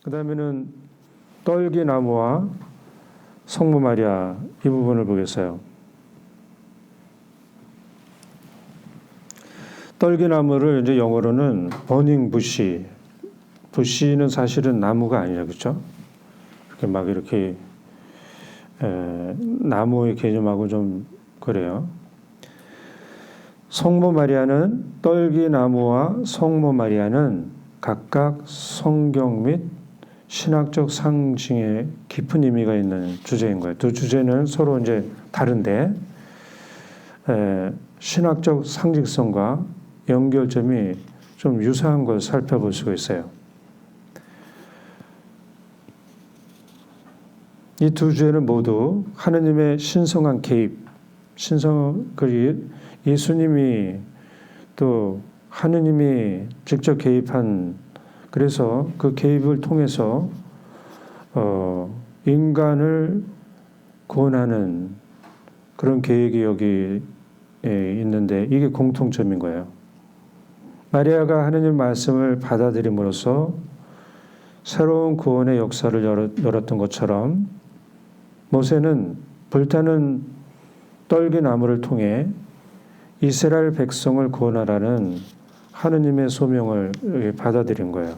그 다음에는 떨기나무와 성모 마리아 이 부분을 보겠어요. 떨기나무를 이제 영어로는 버닝 부시, 부시는 사실은 나무가 아니라 그렇죠? 이렇게 막 이렇게 나무의 개념하고 좀 그래요. 성모 마리아는 떨기나무와 성모 마리아는 각각 성경 및 신학적 상징에 깊은 의미가 있는 주제인 거예요. 두 주제는 서로 이제 다른데 신학적 상징성과 연결점이 좀 유사한 걸 살펴볼 수가 있어요. 이 두 주제는 모두 하느님의 신성한 개입, 예수님이 또 하느님이 직접 개입한, 그래서 그 개입을 통해서 인간을 구원하는 그런 계획이 여기 있는데 이게 공통점인 거예요. 마리아가 하느님 말씀을 받아들임으로써 새로운 구원의 역사를 열었던 것처럼 모세는 불타는 떨기나무를 통해 이스라엘 백성을 구원하라는 하느님의 소명을 받아들인 거예요.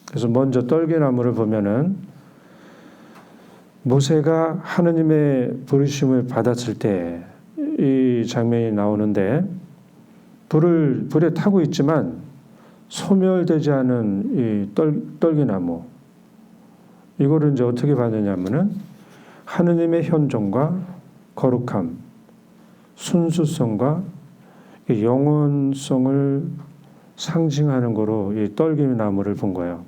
그래서 먼저 떨기나무를 보면은 모세가 하느님의 부르심을 받았을 때 이 장면이 나오는데 불에 타고 있지만 소멸되지 않은 이 떨기나무, 이거를 이제 어떻게 봤느냐면은 하느님의 현존과 거룩함, 순수성과 영원성을 상징하는 거로 이 떨기나무를 본 거예요.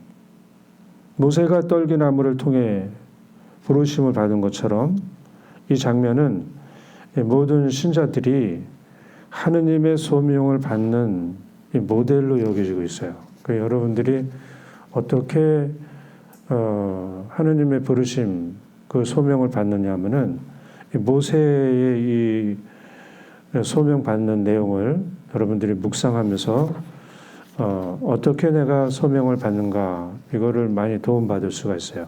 모세가 떨기나무를 통해 부르심을 받은 것처럼 이 장면은 모든 신자들이 하느님의 소명을 받는 모델로 여겨지고 있어요. 그러니까 여러분들이 어떻게 하느님의 부르심, 그 소명을 받느냐 하면은 모세의 이 소명 받는 내용을 여러분들이 묵상하면서 어떻게 내가 소명을 받는가, 이거를 많이 도움받을 수가 있어요.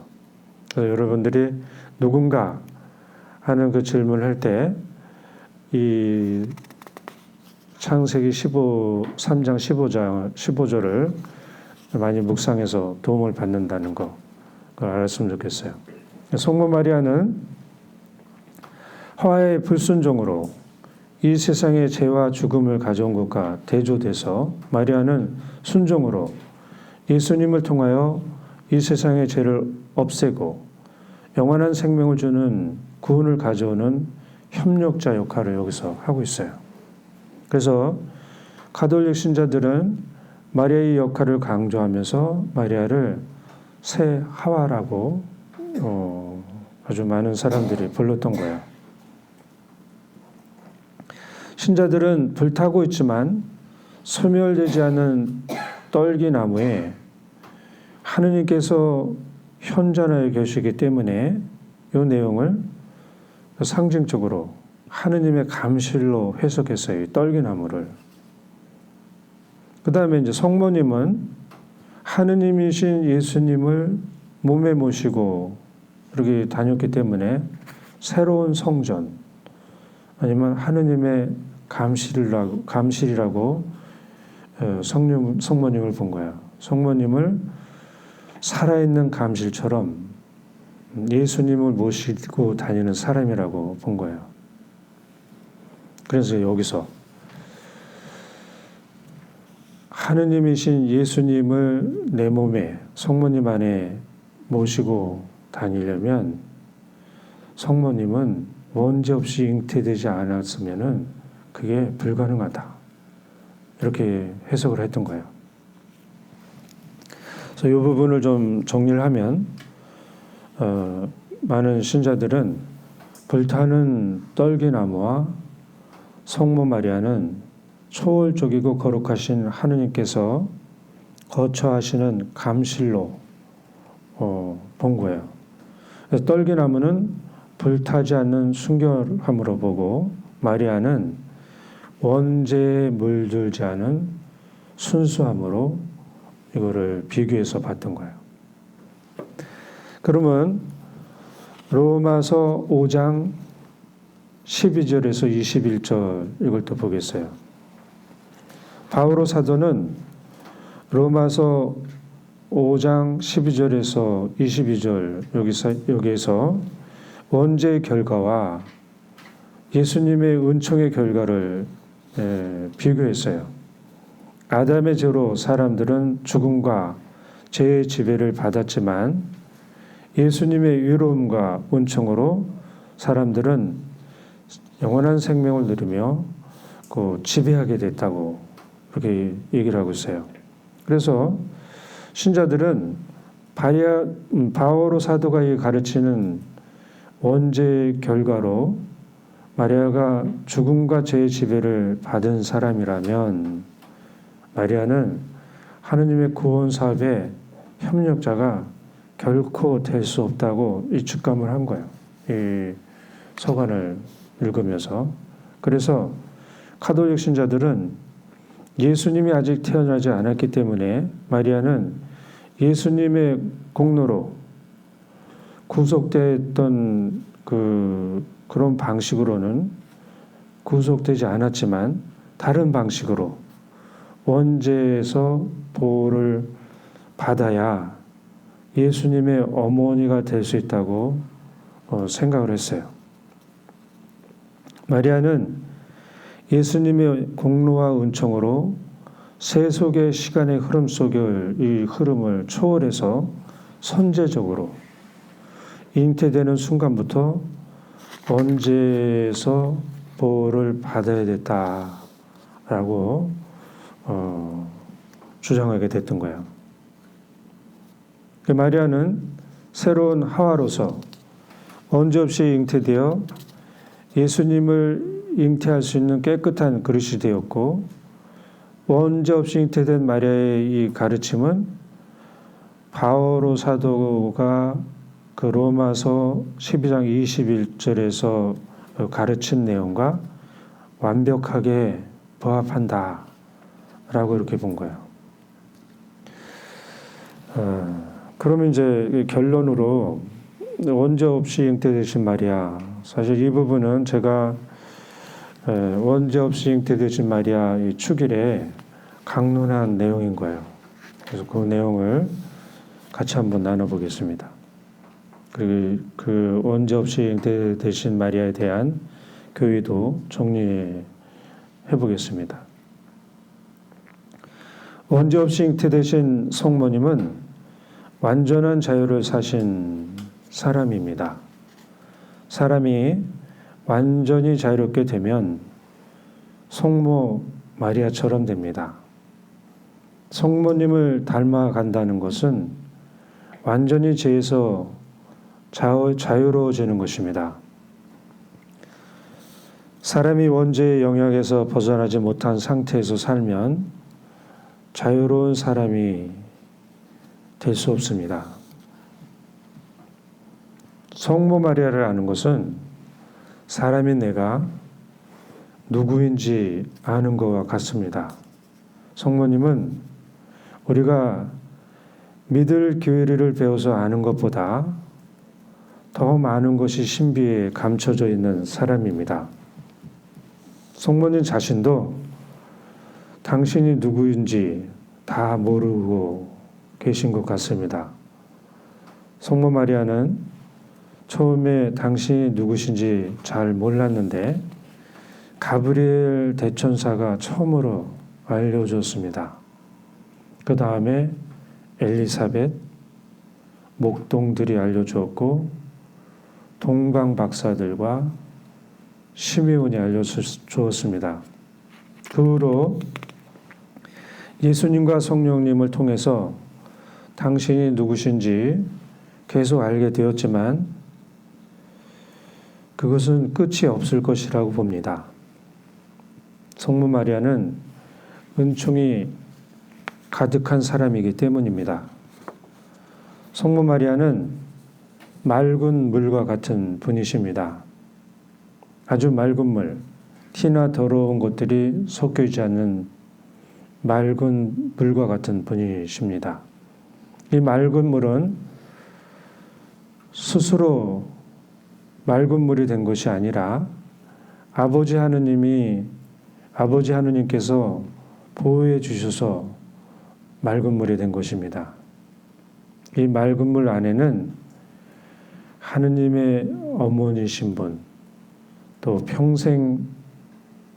그래서 여러분들이 누군가 하는 그 질문을 할 때 이 창세기 3장 15절을 많이 묵상해서 도움을 받는다는 거, 그걸 알았으면 좋겠어요. 성모 마리아는 화의 불순종으로 이 세상의 죄와 죽음을 가져온 것과 대조돼서 마리아는 순종으로 예수님을 통하여 이 세상의 죄를 없애고 영원한 생명을 주는 구원을 가져오는 협력자 역할을 여기서 하고 있어요. 그래서 가톨릭 신자들은 마리아의 역할을 강조하면서 마리아를 새 하와라고 아주 많은 사람들이 불렀던 거예요. 신자들은 불타고 있지만 소멸되지 않은 떨기나무에 하느님께서 현존하여 계시기 때문에 이 내용을 상징적으로 하느님의 감실로 해석했어요. 이 떨기나무를. 그 다음에 이제 성모님은 하느님이신 예수님을 몸에 모시고 이렇게 다녔기 때문에 새로운 성전, 아니면 하느님의 감실이라고 성모님을 본 거예요. 성모님을 살아있는 감실처럼 예수님을 모시고 다니는 사람이라고 본 거예요. 그래서 여기서 하느님이신 예수님을 내 몸에, 성모님 안에 모시고 다니려면 성모님은 원죄 없이 잉태되지 않았으면은 그게 불가능하다, 이렇게 해석을 했던 거예요. 그래서 이 부분을 좀 정리를 하면 많은 신자들은 불타는 떨기나무와 성모 마리아는 초월적이고 거룩하신 하느님께서 거처하시는 감실로 본 거예요. 그래서 떨기나무는 불타지 않는 순결함으로 보고 마리아는 원죄에 물들지 않은 순수함으로 이거를 비교해서 봤던 거예요. 그러면 로마서 5장 12절에서 21절 이걸 또 보겠어요. 바오로 사도는 로마서 5장 12절에서 22절 여기에서 원죄의 결과와 예수님의 은총의 결과를 비교했어요. 아담의 죄로 사람들은 죽음과 죄의 지배를 받았지만 예수님의 위로움과 은총으로 사람들은 영원한 생명을 누리며 지배하게 됐다고 그렇게 얘기를 하고 있어요. 그래서 신자들은 바오로 사도가 가르치는 원죄의 결과로 마리아가 죽음과 죄의 지배를 받은 사람이라면 마리아는 하느님의 구원 사업의 협력자가 결코 될 수 없다고 이축감을 한 거예요. 이 서간을 읽으면서. 그래서 가톨릭 신자들은 예수님이 아직 태어나지 않았기 때문에 마리아는 예수님의 공로로 구속됐던 그런 방식으로는 구속되지 않았지만 다른 방식으로 원죄에서 보호를 받아야 예수님의 어머니가 될 수 있다고 생각을 했어요. 마리아는 예수님의 공로와 은총으로 세속의 시간의 흐름 속의 이 흐름을 초월해서 선제적으로 잉태되는 순간부터 원죄에서 보호를 받아야 됐다라고 주장하게 됐던 거예요. 마리아는 새로운 하와로서 원죄 없이 잉태되어 예수님을 잉태할 수 있는 깨끗한 그릇이 되었고, 원죄 없이 잉태된 마리아의 이 가르침은 바오로 사도가 로마서 12장 21절에서 가르친 내용과 완벽하게 부합한다 라고 이렇게 본 거예요. 그러면 이제 결론으로 원죄 없이 잉태되신 마리아, 사실 이 부분은 제가 원죄 없이 잉태되신 마리아 이 축일에 강론한 내용인 거예요. 그래서 그 내용을 같이 한번 나눠보겠습니다. 그 원죄 없이 잉태되신 마리아에 대한 교의도 정리해 보겠습니다. 원죄 없이 잉태되신 성모님은 완전한 자유를 사신 사람입니다. 사람이 완전히 자유롭게 되면 성모 마리아처럼 됩니다. 성모님을 닮아간다는 것은 완전히 죄에서 자유로워지는 것입니다. 사람이 원죄의 영역에서 벗어나지 못한 상태에서 살면 자유로운 사람이 될 수 없습니다. 성모 마리아를 아는 것은 사람인 내가 누구인지 아는 것과 같습니다. 성모님은 우리가 믿을 교리를 배워서 아는 것보다 더 많은 것이 신비에 감춰져 있는 사람입니다. 성모님 자신도 당신이 누구인지 다 모르고 계신 것 같습니다. 성모 마리아는 처음에 당신이 누구신지 잘 몰랐는데 가브리엘 대천사가 처음으로 알려줬습니다. 그 다음에 엘리사벳, 목동들이 알려주었고 동방 박사들과 시므온이 알려주었습니다. 그 후로 예수님과 성령님을 통해서 당신이 누구신지 계속 알게 되었지만 그것은 끝이 없을 것이라고 봅니다. 성모 마리아는 은총이 가득한 사람이기 때문입니다. 성모 마리아는 맑은 물과 같은 분이십니다. 아주 맑은 물, 티나 더러운 것들이 섞여 있지 않는 맑은 물과 같은 분이십니다. 이 맑은 물은 스스로 맑은 물이 된 것이 아니라 아버지 하느님께서 보호해 주셔서 맑은 물이 된 것입니다. 이 맑은 물 안에는 하느님의 어머니신 분, 또 평생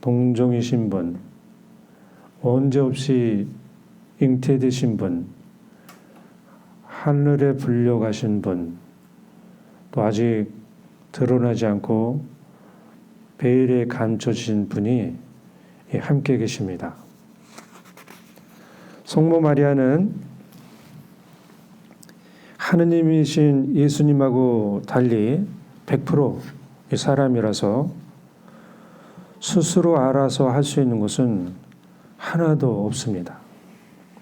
동정이신 분, 언제 없이 잉태되신 분, 하늘에 불려가신 분, 또 아직 드러나지 않고 베일에 감춰진 분이 함께 계십니다. 성모 마리아는 하느님이신 예수님하고 달리 100% 사람이라서 스스로 알아서 할 수 있는 것은 하나도 없습니다.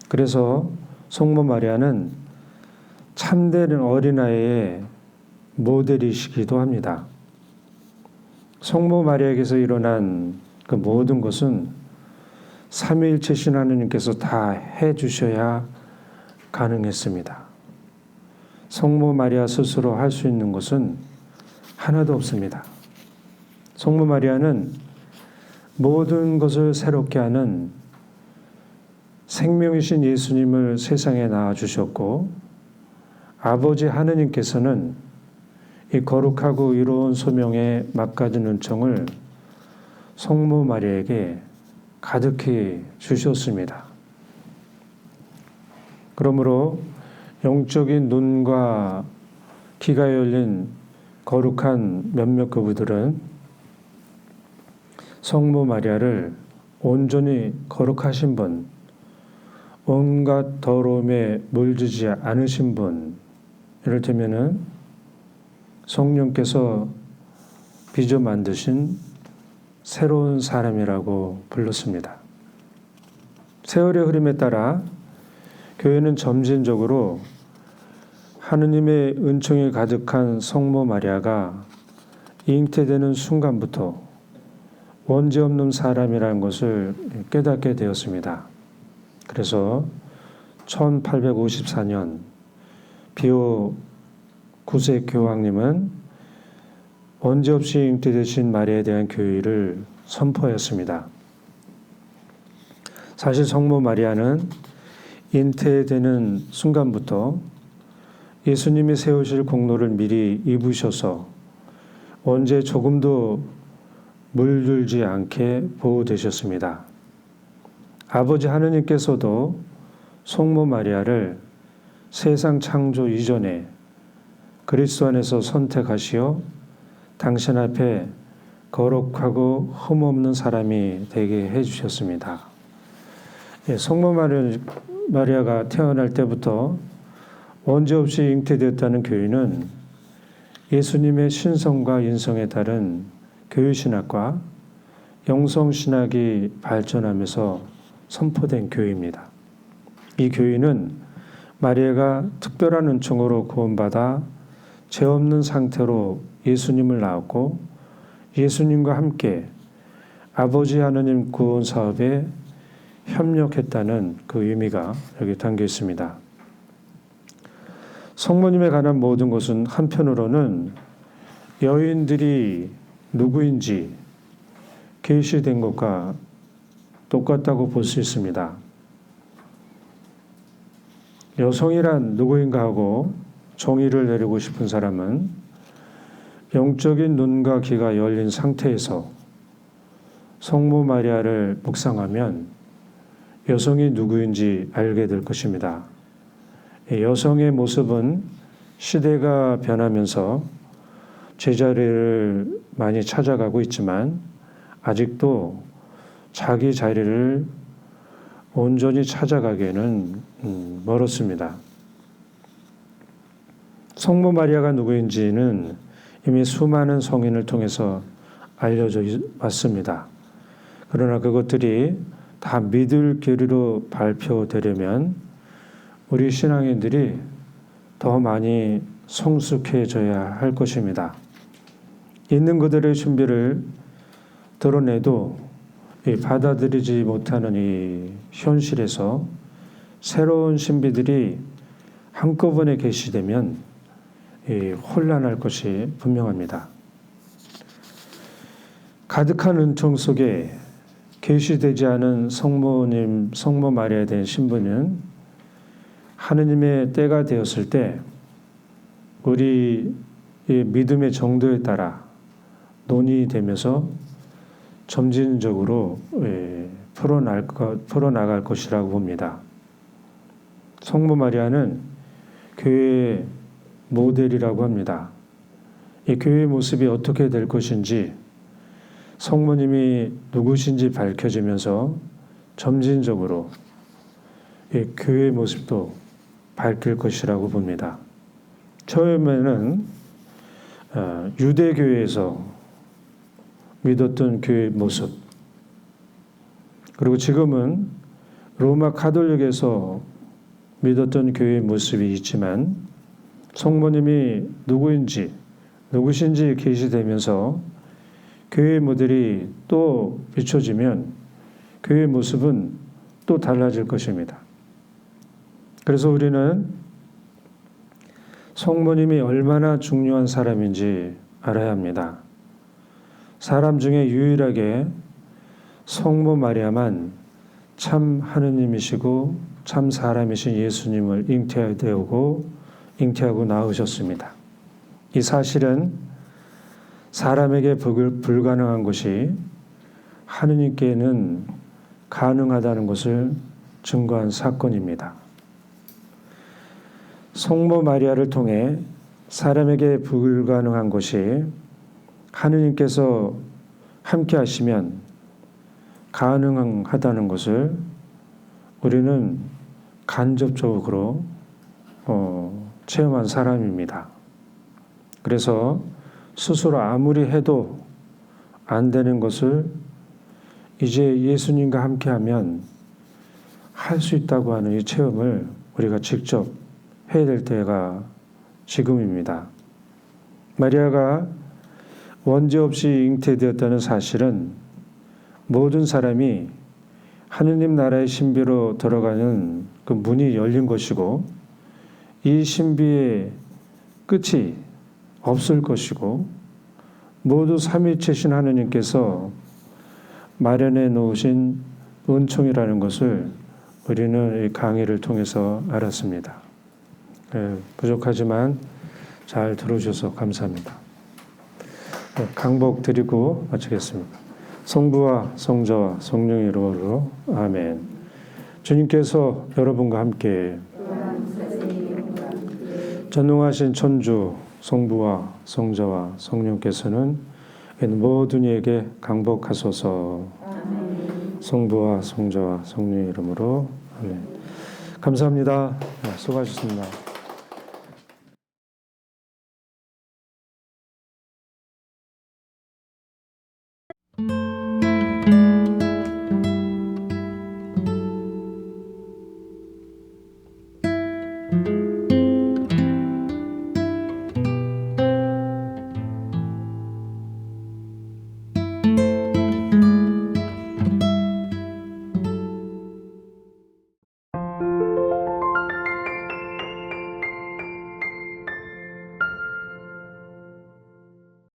그래서 성모 마리아는 참된 어린아이의 모델이시기도 합니다. 성모 마리아에게서 일어난 그 모든 것은 삼위일체신 하느님께서 다 해주셔야 가능했습니다. 성모 마리아 스스로 할 수 있는 것은 하나도 없습니다. 성모 마리아는 모든 것을 새롭게 하는 생명이신 예수님을 세상에 낳아주셨고, 아버지 하느님께서는 이 거룩하고 이로운 소명의 막가진 은총을 성모 마리아에게 가득히 주셨습니다. 그러므로 영적인 눈과 귀가 열린 거룩한 몇몇 그부들은 성모 마리아를 온전히 거룩하신 분, 온갖 더러움에 물들지 않으신 분, 이를테면은 성령께서 빚어 만드신 새로운 사람이라고 불렀습니다. 세월의 흐름에 따라 교회는 점진적으로 하느님의 은총이 가득한 성모 마리아가 잉태되는 순간부터 원죄 없는 사람이라는 것을 깨닫게 되었습니다. 그래서 1854년 비오 9세 교황님은 원죄 없이 잉태되신 마리아에 대한 교의를 선포했습니다. 사실 성모 마리아는 잉태되는 순간부터 예수님이 세우실 공로를 미리 입으셔서 원죄에 조금도 물들지 않게 보호되셨습니다. 아버지 하느님께서도 성모 마리아를 세상 창조 이전에 그리스도 안에서 선택하시어 당신 앞에 거룩하고 흠없는 사람이 되게 해주셨습니다. 성모 마리아가 태어날 때부터 원죄 없이 잉태되었다는 교리는 예수님의 신성과 인성에 따른 교유신학과 영성신학이 발전하면서 선포된 교리입니다. 이 교리는 마리아가 특별한 은총으로 구원받아 죄 없는 상태로 예수님을 낳았고 예수님과 함께 아버지 하느님 구원 사업에 협력했다는 그 의미가 여기 담겨 있습니다. 성모님에 관한 모든 것은 한편으로는 여인들이 누구인지 계시된 것과 똑같다고 볼 수 있습니다. 여성이란 누구인가 하고 정의를 내리고 싶은 사람은 영적인 눈과 귀가 열린 상태에서 성모 마리아를 묵상하면 여성이 누구인지 알게 될 것입니다. 여성의 모습은 시대가 변하면서 제자리를 많이 찾아가고 있지만 아직도 자기 자리를 온전히 찾아가기에는 멀었습니다. 성모 마리아가 누구인지는 이미 수많은 성인을 통해서 알려져 왔습니다. 그러나 그것들이 다 믿을 교리로 발표되려면 우리 신앙인들이 더 많이 성숙해져야 할 것입니다. 있는 그들의 준비를 드러내도 받아들이지 못하는 이 현실에서 새로운 신비들이 한꺼번에 계시되면 혼란할 것이 분명합니다. 가득한 은총 속에 계시되지 않은 성모님, 성모 마리아에 대한 신부는 하느님의 때가 되었을 때 우리 믿음의 정도에 따라 논의되면서 점진적으로 풀어나갈 것이라고 봅니다. 성모 마리아는 교회의 모델이라고 합니다. 이 교회의 모습이 어떻게 될 것인지 성모님이 누구신지 밝혀지면서 점진적으로 이 교회의 모습도 밝힐 것이라고 봅니다. 처음에는 유대교회에서 믿었던 교회의 모습, 그리고 지금은 로마 가톨릭에서 믿었던 교회의 모습이 있지만 성모님이 누구신지 계시되면서 교회의 모델이 또 비춰지면 교회의 모습은 또 달라질 것입니다. 그래서 우리는 성모님이 얼마나 중요한 사람인지 알아야 합니다. 사람 중에 유일하게 성모 마리아만 참 하느님이시고 참 사람이신 예수님을 잉태하고 낳으셨습니다. 이 사실은 사람에게 불가능한 것이 하느님께는 가능하다는 것을 증거한 사건입니다. 성모 마리아를 통해 사람에게 불가능한 것이 하느님께서 함께 하시면 가능하다는 것을 우리는 간접적으로 체험한 사람입니다. 그래서 스스로 아무리 해도 안 되는 것을 이제 예수님과 함께하면 할 수 있다고 하는 이 체험을 우리가 직접 해야 될 때가 지금입니다. 마리아가 원죄 없이 잉태되었다는 사실은 모든 사람이 하느님 나라의 신비로 들어가는 그 문이 열린 것이고 이 신비의 끝이 없을 것이고 모두 삼위이신 하느님께서 마련해 놓으신 은총이라는 것을 우리는 이 강의를 통해서 알았습니다. 부족하지만 잘 들어주셔서 감사합니다. 강복 드리고 마치겠습니다. 성부와 성자와 성령의 이름으로 아멘. 주님께서 여러분과 함께 전능하신 천주 성부와 성자와 성령께서는 모든 이에게 강복하소서. 성부와 성자와 성령의 이름으로 아멘. 감사합니다. 수고하셨습니다.